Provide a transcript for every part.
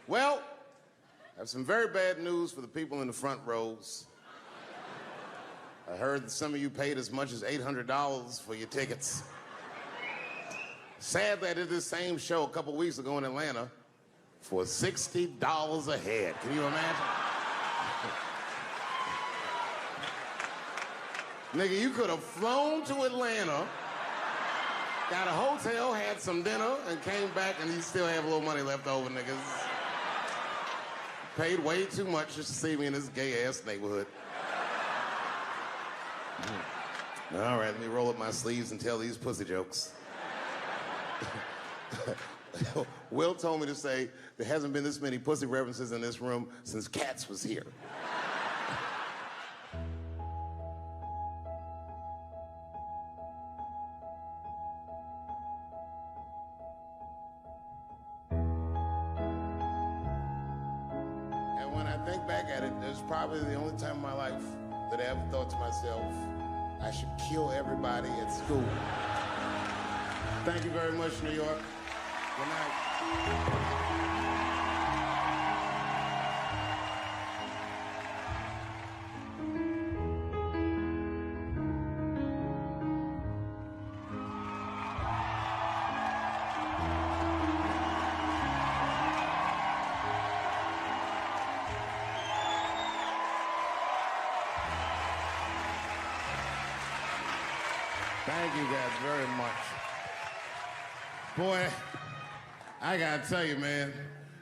Well, I have some very bad news for the people in the front rows. I heard that some of you paid as much as $800 for your tickets. Sadly, I did this same show a couple weeks ago in Atlanta for $60 a head. Can you imagine? Nigga, you could have flown to Atlanta, got a hotel, had some dinner, and came back, and you still have a little money left over, niggas. Paid way too much just to see me in this gay-ass neighborhood. All right, let me roll up my sleeves and tell these pussy jokes. Will told me to say there hasn't been this many pussy references in this room since Cats was here. And when I think back at it, it's probably the only time in my life that I ever thought to myself, I should kill everybody at school. Thank you very much, New York. Good night. Thank you guys very much. Boy, I gotta tell you, man,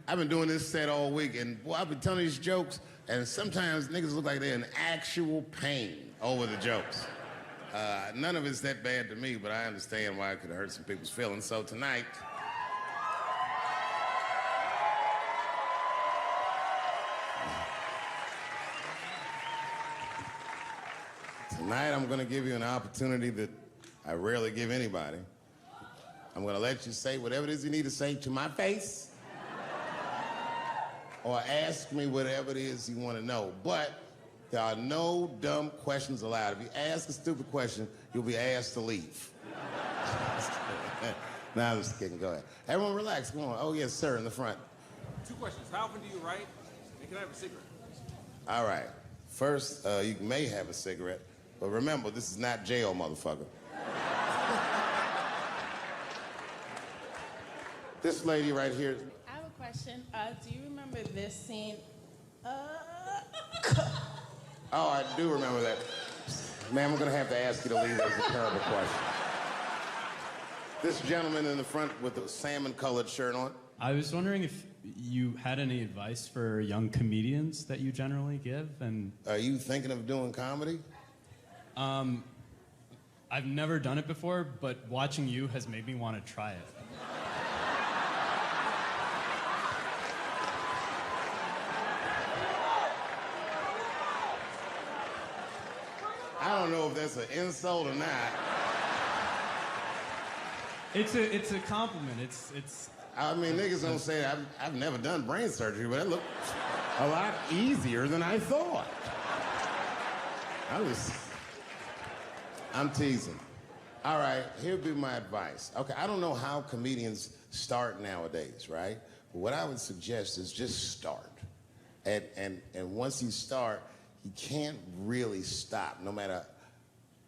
I've been doing this set all week, and boy, I've been telling these jokes, and sometimes niggas look like they're in actual pain over the jokes. None of it's that bad to me, but I understand why it could hurt some people's feelings. So tonight, I'm gonna give you an opportunity that I rarely give anybody. I'm gonna let you say whatever it is you need to say to my face, or ask me whatever it is you wanna know. But there are no dumb questions allowed. If you ask a stupid question, you'll be asked to leave. Nah, I'm just kidding, go ahead. Everyone relax, come on. Oh yes, sir, in the front. 2 questions, how often do you write, and can I have a cigarette? All right, first, you may have a cigarette, but remember, this is not jail, motherfucker. This lady right here. I have a question. Do you remember this scene? Oh, I do remember that. Ma'am, I'm gonna have to ask you to leave. That's a terrible question. This gentleman in the front with the salmon-colored shirt on. I was wondering if you had any advice for young comedians that you generally give, and... Are you thinking of doing comedy? I've never done it before, but watching you has made me want to try it. I don't know if that's an insult or not. It's a compliment. It's. I mean, niggas don't say I've never done brain surgery, but it looked a lot easier than I thought. I'm teasing. All right, here'd be my advice. Okay, I don't know how comedians start nowadays, right? But what I would suggest is just start. And once you start, you can't really stop, no matter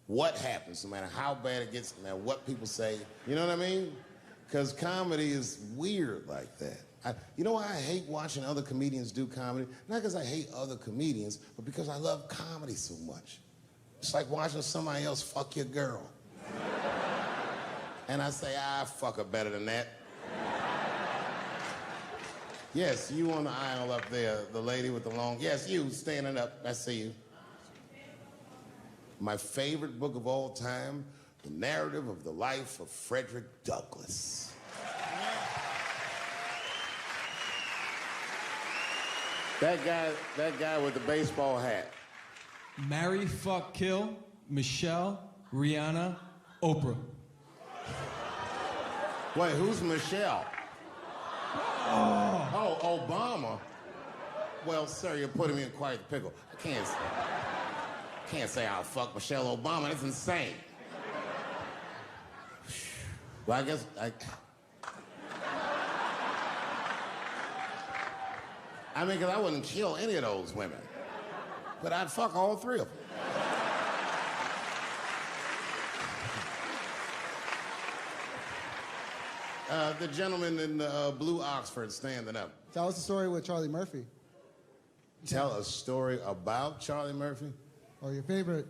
what happens, no matter how bad it gets, no matter what people say. You know what I mean? Because comedy is weird like that. You know why I hate watching other comedians do comedy? Not because I hate other comedians, but because I love comedy so much. It's like watching somebody else fuck your girl. And I say, fuck her better than that. Yes, you on the aisle up there, the lady with the long... Yes, you, standing up, I see you. My favorite book of all time, The Narrative of the Life of Frederick Douglass. That guy with the baseball hat. Marry, fuck, kill, Michelle, Rihanna, Oprah. Wait, who's Michelle? Oh, Obama. Well, sir, you're putting me in quite the pickle. I can't say I'll fuck Michelle Obama. That's insane. Well, I guess I mean, because I wouldn't kill any of those women. But I'd fuck all three of them. The gentleman in the blue Oxford standing up. Tell us the story with Charlie Murphy. Tell a story about Charlie Murphy? Or your favorite.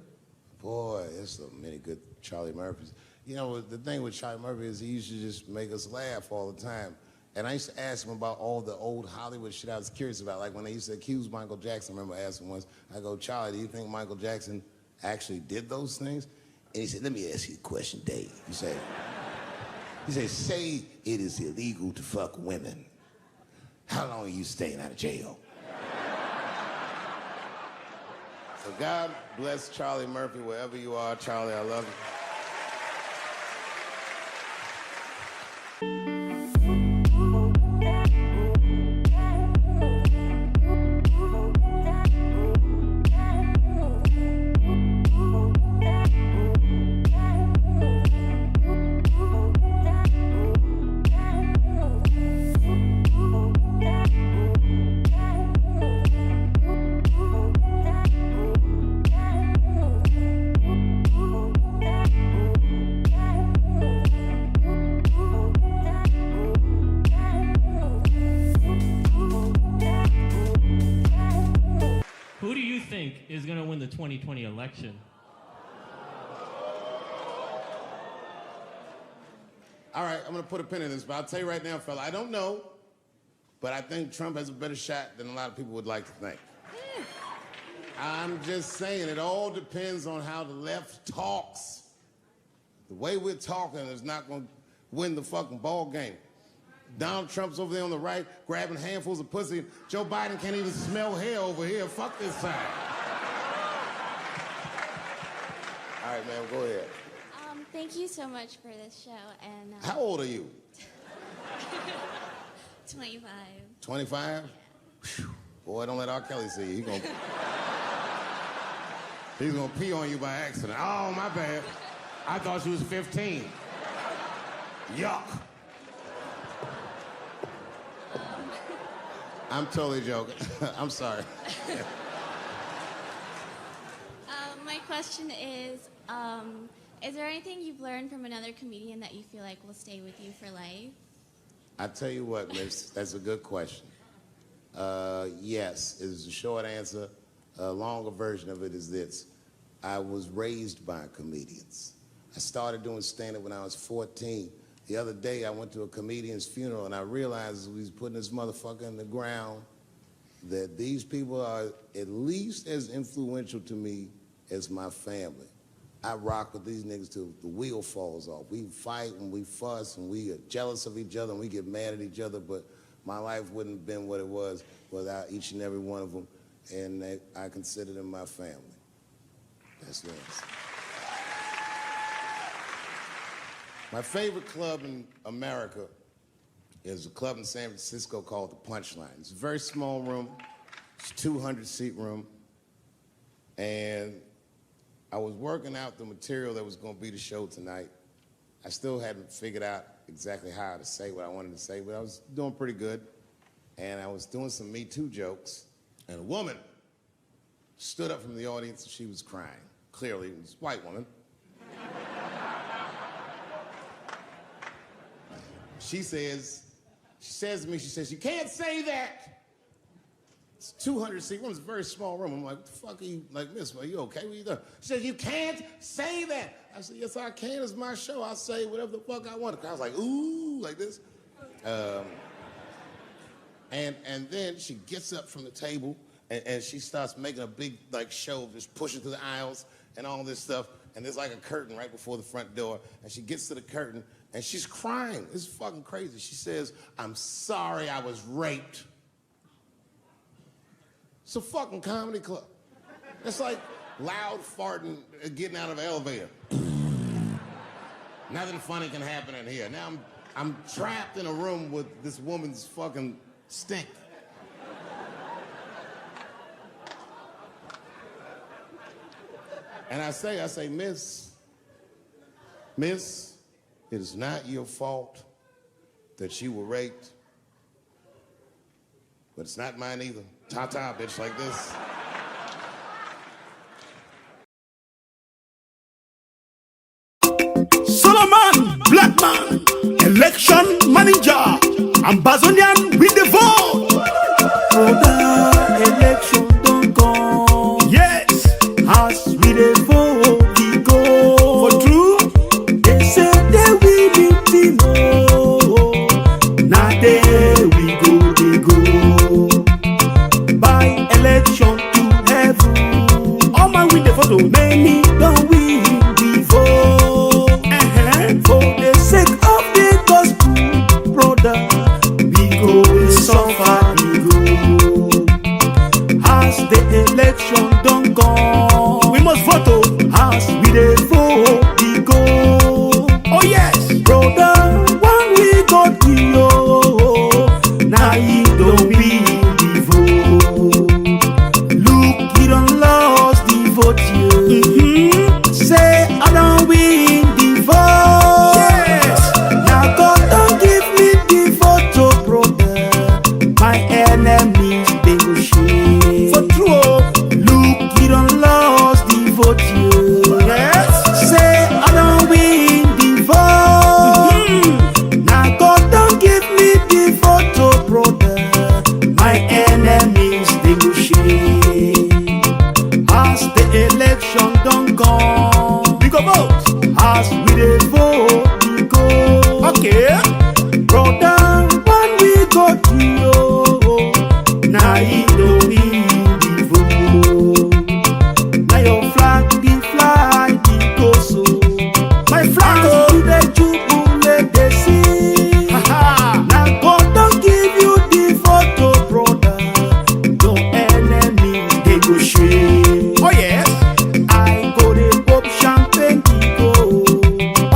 Boy, there's so many good Charlie Murphys. You know, the thing with Charlie Murphy is he used to just make us laugh all the time. And I used to ask him about all the old Hollywood shit I was curious about. Like when they used to accuse Michael Jackson, I remember asking once, I go, Charlie, do you think Michael Jackson actually did those things? And he said, let me ask you a question, Dave. He said, say it is illegal to fuck women. How long are you staying out of jail? So God bless Charlie Murphy, wherever you are. Charlie, I love you. Who do you think is going to win the 2020 election? All right, I'm gonna put a pin in this, but I'll tell you right now, fella, I don't know, but I think Trump has a better shot than a lot of people would like to think. I'm just saying, it all depends on how the left talks. The way we're talking is not gonna win the fucking ball game. Donald Trump's over there on the right, grabbing handfuls of pussy. Joe Biden can't even smell hair over here. Fuck this side. All right, man, go ahead. Thank you so much for this show. And How old are you? 25. 25? Yeah. Boy, don't let R. Kelly see you. He's gonna pee on you by accident. Oh, my bad. I thought she was 15. Yuck. I'm totally joking. I'm sorry. My question is there anything you've learned from another comedian that you feel like will stay with you for life? I tell you what, miss, that's a good question. Yes, is the short answer. A longer version of it is this. I was raised by comedians. I started doing stand-up when I was 14. The other day, I went to a comedian's funeral, and I realized as we was putting this motherfucker in the ground that these people are at least as influential to me as my family. I rock with these niggas till the wheel falls off. We fight and we fuss and we are jealous of each other and we get mad at each other, but my life wouldn't have been what it was without each and every one of them, and I consider them my family. That's the answer. My favorite club in America is a club in San Francisco called the Punchline. It's a very small room. It's a 200-seat room. And I was working out the material that was going to be the show tonight. I still hadn't figured out exactly how to say what I wanted to say, but I was doing pretty good. And I was doing some Me Too jokes. And a woman stood up from the audience and she was crying. Clearly, it was a white woman. She says to me, you can't say that. It's 200-seat room, it's a very small room. I'm like, what the fuck are you, like, miss, are you okay? What are you doing? She says, you can't say that. I said, yes, I can, it's my show. I'll say whatever the fuck I want. The crowd's like, ooh, like this. And then she gets up from the table and she starts making a big, like, show of just pushing through the aisles and all this stuff. And there's like a curtain right before the front door. And she gets to the curtain and she's crying. It's fucking crazy. She says, I'm sorry I was raped. It's a fucking comedy club. It's like loud farting getting out of an elevator. Nothing funny can happen in here. Now I'm trapped in a room with this woman's fucking stink. And I say, miss, it is not your fault that you were raped. but it's not mine either. Ta-ta, bitch, like this. Solomon, black man, election manager, Ambazonian with the vote. For the election don't come. Yes, As we dey vote, we go. for true. They say they will team. Now there we go, they go. By election to heaven. All man with the photo. Many don't win the vote. For the sake of the gospel, brother, we go suffer, we go. As the election don't come, We must vote. as we dey vote, we go. Oh yes, Brother, when we go to you, now you don't win the vote. Look, you don't lost the vote, you. Say, I don't win the vote. yes. Now God don't give me the vote, brother. My enemies, they will shame. For true. Look, you don't lost the vote, you. Yes. Say, I don't win the vote. Now God don't give me the vote, brother. My enemies, they will shame. As the election don't come, We go vote. as we dey vote, we go. Okay. Brother, when we go to you, now you don't need the vote. Now your flag, the fly, the go so. My flag. As Oh. you dey jubilate, they see. Ha Now God don't give you the photo, brother. Your enemies, they go shame. Oh yes. I go dey pop champagne, the go.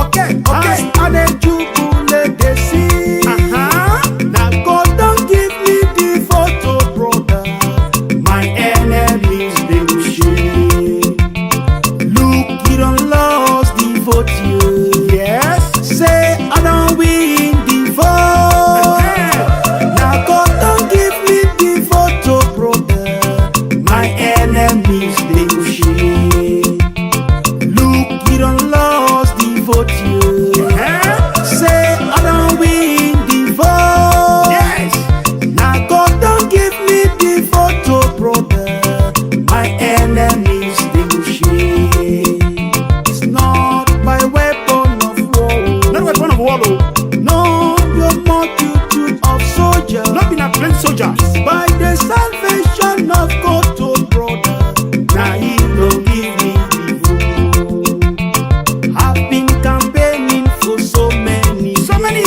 Okay. As Okay. I dey jubilate, they see. Now God don't give me the photo, brother. My enemies, they will shame. Look, you don't lost the vote, you. Yes. Say, I don't win the vote. Now God don't give me the photo, brother. My enemies, they will shame. Look, you don't lost the vote, you. Say, I don't win the vote. Yes. Now God don't give me the photo, brother. My enemies, they will shame. It's not by weapon of war. Not weapon of war. Oh. No, your multitude of soldiers. Not been a plain soldier. By the salvation of God, oh brother. Now he don't give me the vote. I've been campaigning for so many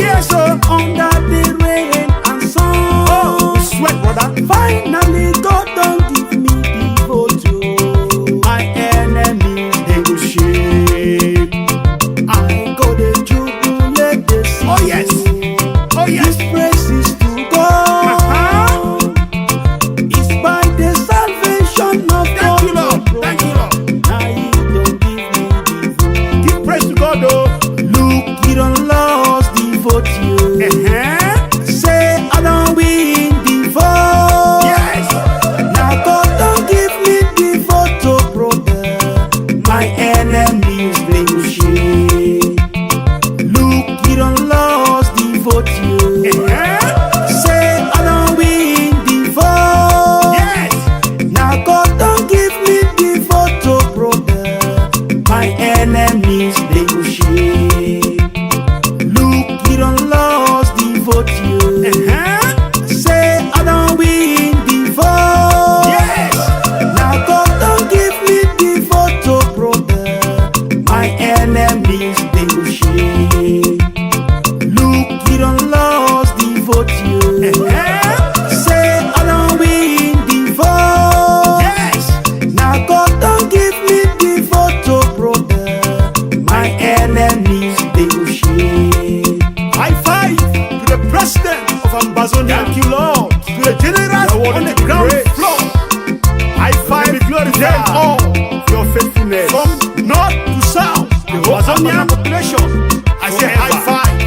years. Oh. under the rain and sun. Oh. Sweat, brother. Finally, God don't give me the vote. Oh. My enemies, they will shame. I go the jubilate, they see. Oh yes. Oh yes. This praise is to God. It's by the salvation of Thank God. you, Lord. Thank you, Lord. Now you don't give me the vote. Give praise to God, oh. Look, you don't lost the vote, you. Say, I don't win the vote. Yes. Now God don't give me the vote, brother. My enemies, they will shame. Look, you don't lost the vote, you. Say, I don't win the vote. Yes. Now God don't give me the vote, brother. My enemies, they will shame. Look, you don't lost the vote, you. Say, I don't win the vote. Yes. Now God don't give me the vote, brother. My enemies, they will shame. Look, you don't lost the vote, you. Say, I don't win the vote. Yes. Now God don't give me the vote, brother. My enemies, they will shame. High five to the president of Ambazonia. Thank you, Lord. To the general on the ground floor. High five to them all for your faithfulness. From north to south, the whole Amazonian population. I say high five.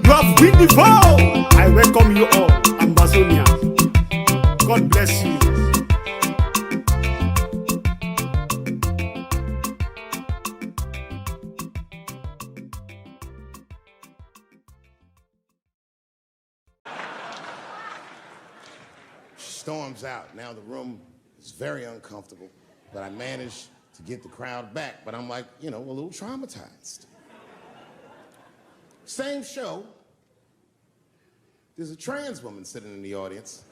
You have win the vote. I welcome you all, Ambazonia. God bless you. Storms out. Now the room is very uncomfortable, but I managed to get the crowd back. But I'm like, you know, a little traumatized. Same show. There's a trans woman sitting in the audience.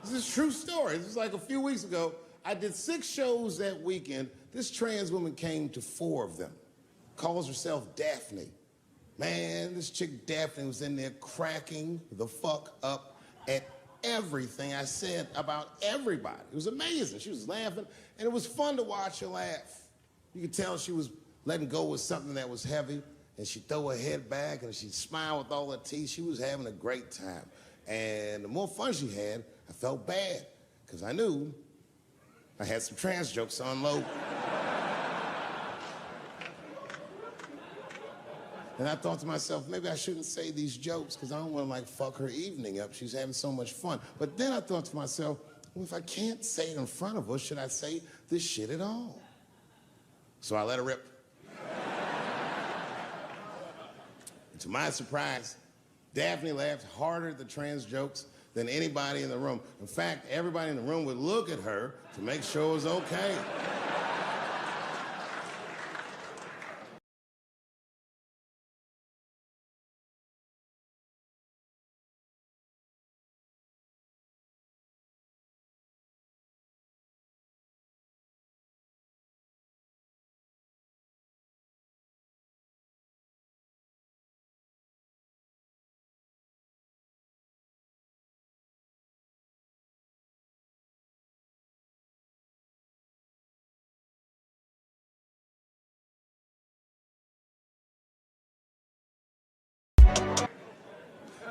This is a true story. This was like a few weeks ago. I did 6 shows that weekend. This trans woman came to 4 of them. Calls herself Daphne. Man, this chick Daphne was in there cracking the fuck up at everything I said about everybody. It was amazing. She was laughing, and it was fun to watch her laugh. You could tell she was letting go with something that was heavy, and she'd throw her head back, and she'd smile with all her teeth. She was having a great time. And the more fun she had, I felt bad, because I knew I had some trans jokes to unload. And I thought to myself, maybe I shouldn't say these jokes because I don't want to like fuck her evening up. She's having so much fun. But then I thought to myself, well, if I can't say it in front of her, should I say this shit at all? So I let her rip. To my surprise, Daphne laughed harder at the trans jokes than anybody in the room. In fact, everybody in the room would look at her to make sure it was okay.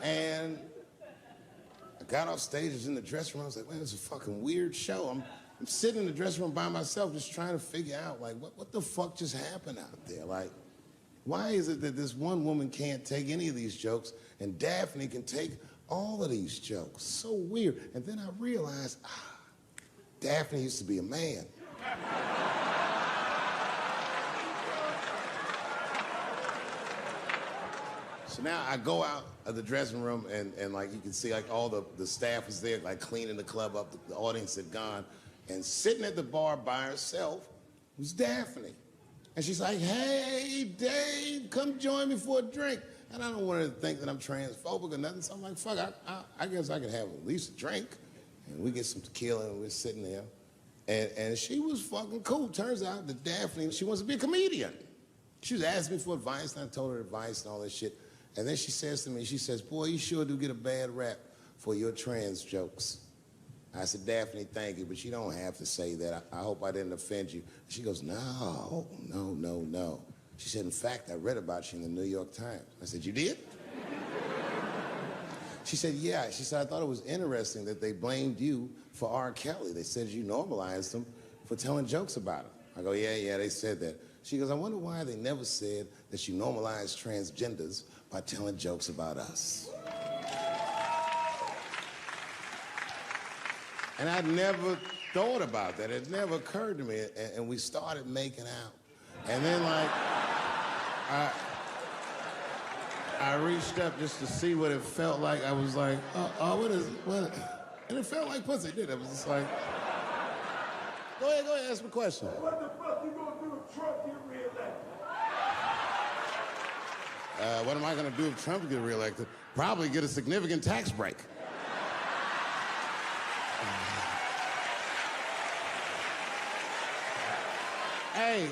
And I got off stage, I was in the dressing room, I was like, man, it's a fucking weird show. I'm sitting in the dressing room by myself just trying to figure out, like, what the fuck just happened out there? Like, why is it that this one woman can't take any of these jokes and Daphne can take all of these jokes? So weird. And then I realized, Daphne used to be a man. So now I go out of the dressing room and like you can see like all the staff was there like cleaning the club up, the audience had gone, and sitting at the bar by herself was Daphne. And she's like, hey, Dave, come join me for a drink. And I don't want her to think that I'm transphobic or nothing, so I'm like, fuck, I guess I could have at least a drink. And we get some tequila and we're sitting there. And she was fucking cool. Turns out that Daphne, she wants to be a comedian. She was asking me for advice, and I told her advice and all this shit. And then she says to me, she says, boy, you sure do get a bad rap for your trans jokes. I said, Daphne, thank you, but you don't have to say that. I hope I didn't offend you. She goes, no. She said, in fact, I read about you in the New York Times. I said, you did? She said, yeah. She said, I thought it was interesting that they blamed you for R. Kelly. They said you normalized him for telling jokes about him. I go, yeah, they said that. She goes, I wonder why they never said that you normalized transgenders by telling jokes about us. And I'd never thought about that. It never occurred to me. And we started making out. And then like, I reached up just to see what it felt like. I was like, what? And it felt like pussy, didn't it? It was just like, go ahead, ask me a question. What the fuck you gonna do if Trump get reelected? What am I gonna do if Trump gets reelected? Probably get a significant tax break. Hey,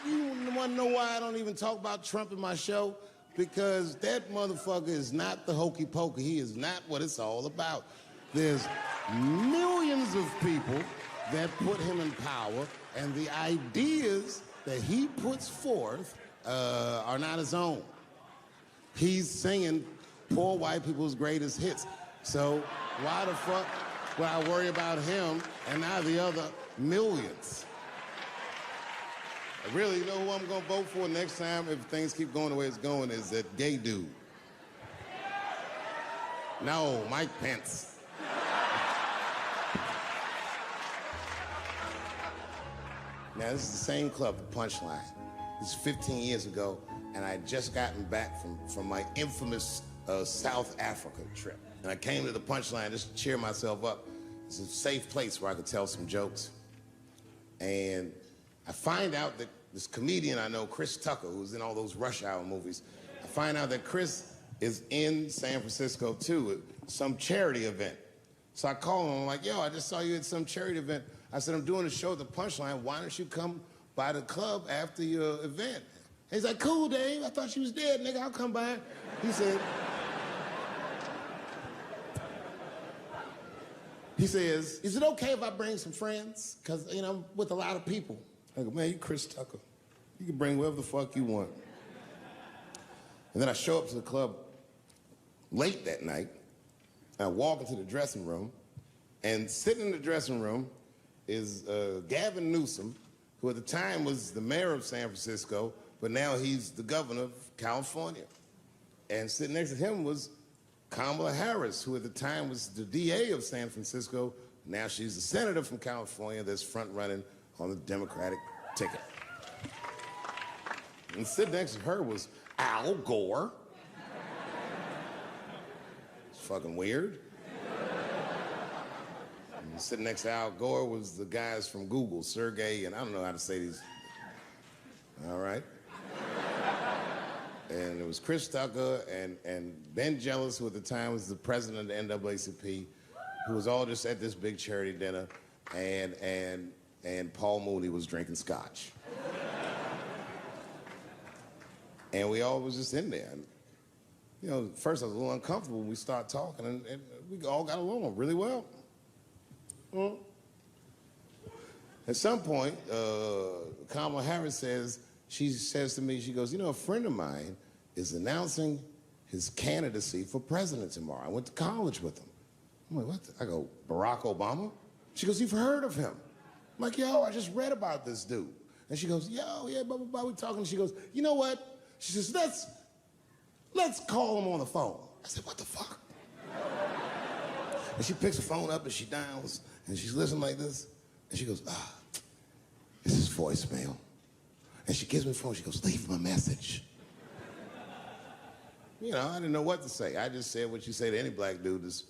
you wanna know why I don't even talk about Trump in my show? Because that motherfucker is not the hokey pokey. He is not what it's all about. There's millions of people that put him in power, and the ideas that he puts forth are not his own. He's singing poor white people's greatest hits. So why the fuck would I worry about him and not the other millions? Really, you know who I'm gonna vote for next time if things keep going the way it's going is that gay dude. No, Mike Pence. Now, this is the same club, the Punchline. This is 15 years ago, and I had just gotten back from my infamous South Africa trip. And I came to the Punchline just to cheer myself up. It's a safe place where I could tell some jokes. And I find out that this comedian I know, Chris Tucker, who's in all those Rush Hour movies, I find out that Chris is in San Francisco too, at some charity event. So I call him, I'm like, yo, I just saw you at some charity event. I said, I'm doing a show at the Punchline. Why don't you come by the club after your event? And he's like, cool, Dave. I thought you was dead, nigga. I'll come by. He says, is it okay if I bring some friends? Because, you know, I'm with a lot of people. I go, man, you Chris Tucker. You can bring whoever the fuck you want. And then I show up to the club late that night. I walk into the dressing room, and sitting in the dressing room is Gavin Newsom, who at the time was the mayor of San Francisco, but now he's the governor of California. And sitting next to him was Kamala Harris, who at the time was the DA of San Francisco. Now she's the senator from California that's front-running on the Democratic ticket. And sitting next to her was Al Gore. It's fucking weird. And sitting next to Al Gore was the guys from Google, Sergey, and I don't know how to say these. All right. And it was Chris Tucker and Ben Jealous, who at the time was the president of the NAACP, who was all just at this big charity dinner, and Paul Mooney was drinking scotch. And we all was just in there. And, you know, first I was a little uncomfortable when we started talking, and we all got along really well. At some point, Kamala Harris says to me, she goes, you know, a friend of mine is announcing his candidacy for president tomorrow. I went to college with him. I'm like, what? I go, Barack Obama? She goes, you've heard of him? I'm like, yo, I just read about this dude. And she goes, yo, yeah, blah, blah, blah, we talking. She goes, you know what? She says, let's call him on the phone. I said, what the fuck? And she picks the phone up and she dials and she's listening like this. And she goes, this is voicemail. And she gives me the phone, she goes, leave him a message. You know, I didn't know what to say. I just said what you say to any black dude that's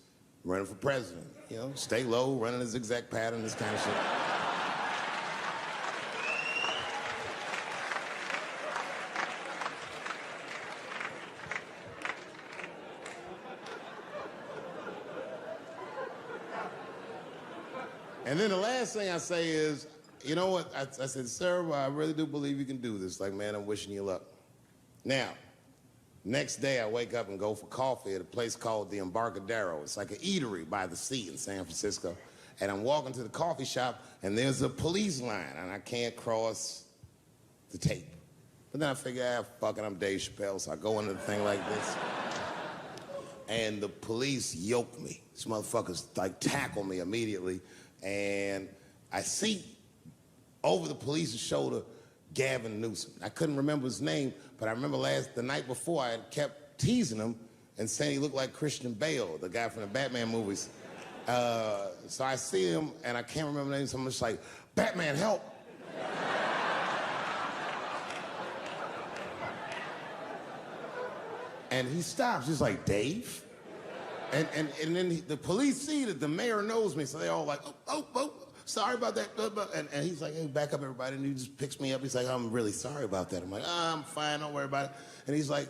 running for president. You know, stay low, running a zigzag pattern, this kind of shit. And then the last thing I say is, you know what? I said, sir, I really do believe you can do this. Like, man, I'm wishing you luck. Now, next day I wake up and go for coffee at a place called the Embarcadero. It's like an eatery by the sea in San Francisco. And I'm walking to the coffee shop, and there's a police line, and I can't cross the tape. But then I figure, fuck it, I'm Dave Chappelle, so I go into the thing like this. And the police yoke me. These motherfuckers, like, tackle me immediately. And I see over the police's shoulder Gavin Newsom. I couldn't remember his name, but I remember the night before I had kept teasing him and saying he looked like Christian Bale, the guy from the Batman movies. So I see him and I can't remember the name, so I'm just like, Batman, help. And he stops, he's like, Dave? And then the police see that the mayor knows me, so they all like, oh, sorry about that. And he's like, hey, back up, everybody. And he just picks me up. He's like, I'm really sorry about that. I'm like, I'm fine, don't worry about it. And he's like,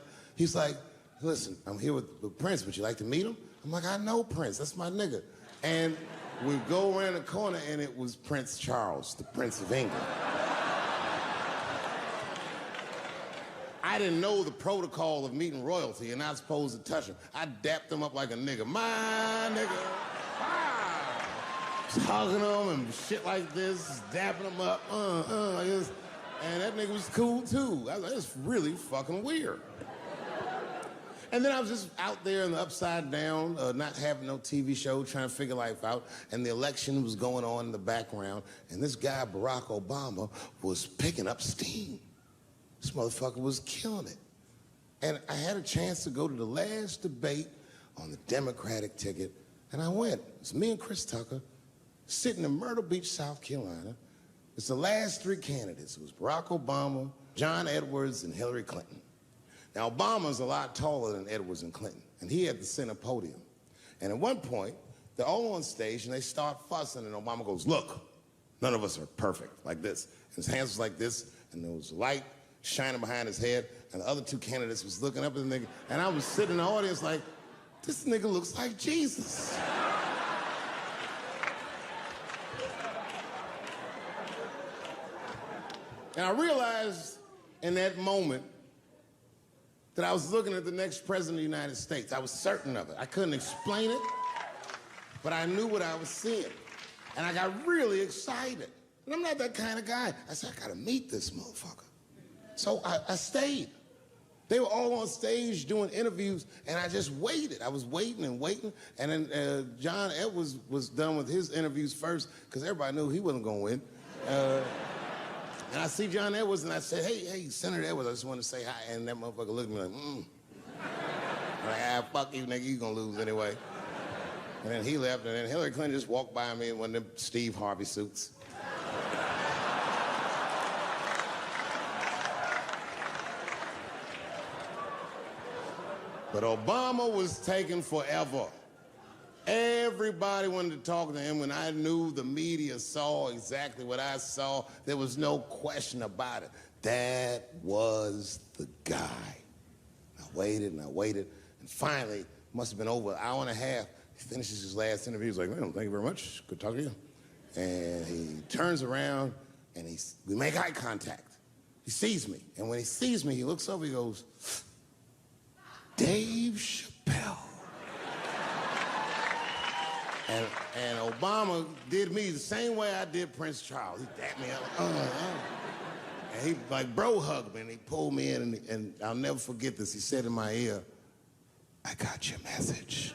listen, I'm here with Prince. Would you like to meet him? I'm like, I know Prince. That's my nigga. And we go around the corner, and it was Prince Charles, the Prince of England. I didn't know the protocol of meeting royalty. You're not supposed to touch him. I dapped him up like a nigga. My nigga. Wow. Just hugging him and shit like this, dapping him up. Like this. And that nigga was cool, too. I was like, it's really fucking weird. And then I was just out there in the upside down, not having no TV show, trying to figure life out. And the election was going on in the background. And this guy, Barack Obama, was picking up steam. This motherfucker was killing it. And I had a chance to go to the last debate on the Democratic ticket, and I went. It's me and Chris Tucker sitting in Myrtle Beach, South Carolina, It's the last three candidates. It was Barack Obama, John Edwards, and Hillary Clinton. Now, Obama's a lot taller than Edwards and Clinton, and he had the center podium. And at one point, they're all on stage, and they start fussing, and Obama goes, look, none of us are perfect, like this. And his hands was like this, and there was light shining behind his head, and the other two candidates was looking up at the nigga, and I was sitting in the audience like, this nigga looks like Jesus. And I realized in that moment that I was looking at the next president of the United States. I was certain of it. I couldn't explain it, but I knew what I was seeing. And I got really excited. And I'm not that kind of guy. I said, I gotta meet this motherfucker. So I stayed. They were all on stage doing interviews, and I just waited. I was waiting and waiting, and then John Edwards was done with his interviews first, because everybody knew he wasn't gonna win. And I see John Edwards, and I said, hey, Senator Edwards, I just want to say hi. And that motherfucker looked at me like, I'm like, fuck you, nigga, you gonna lose anyway. And then he left, and then Hillary Clinton just walked by me in one of them Steve Harvey suits. But Obama was taking forever. Everybody wanted to talk to him. When I knew the media saw exactly what I saw, there was no question about it. That was the guy. I waited and I waited, and finally, must have been over an hour and a half, he finishes his last interview. He's like, well, thank you very much. Good talking to you. And he turns around, and we make eye contact. He sees me, and when he sees me, he looks over, he goes, Dave Chappelle. And Obama did me the same way I did Prince Charles. He dapped me up. And he like bro hugged me, and he pulled me in, and I'll never forget this. He said in my ear, I got your message.